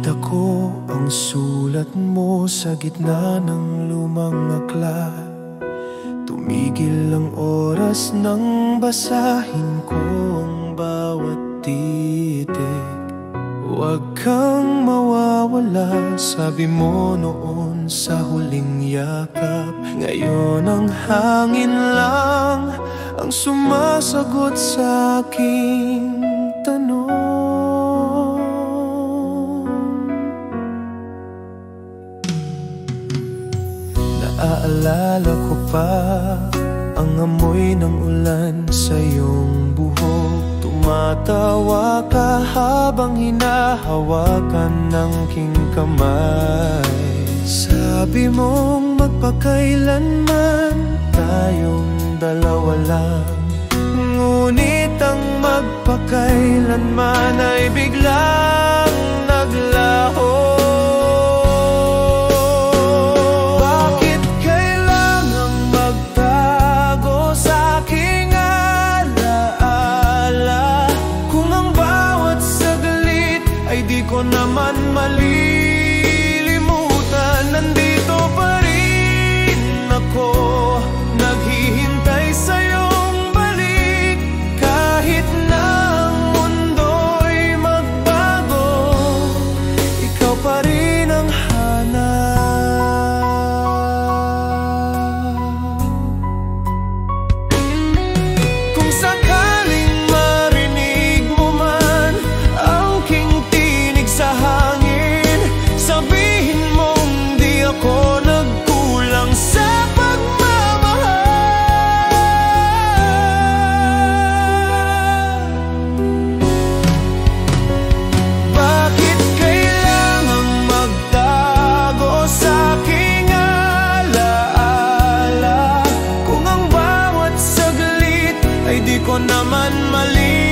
Nakita ko ang sulat mo sa gitna ng lumang aklat. Tumigil ang oras nang basahin ko ang bawat titik. Huwag kang mawawala, sabi mo noon sa huling yakap. Ngayon ang hangin lang ang sumasagot sa aking tanong. Naaalala ko pa ang amoy ng ulan sa iyong buhok. Tumatawa ka habang hinahawakan ng king kamay. Sabi mong magpakailanman tayong dalawa lang, ngunit ang magpakailanman ay biglang naglaho. Ko naman malilimutan, nandito pa rin ako, naghihintay sa'yong balik. Kahit na ang mundo'y magbago, ikaw pa rin ang hanap. Kung sakaling marinig mo man ang sa hangin, sabihin mong di ako nagkulang sa pagmamahal. Bakit kailangang magtago sa aking alaala, kung ang bawat saglit ay di ko naman mali?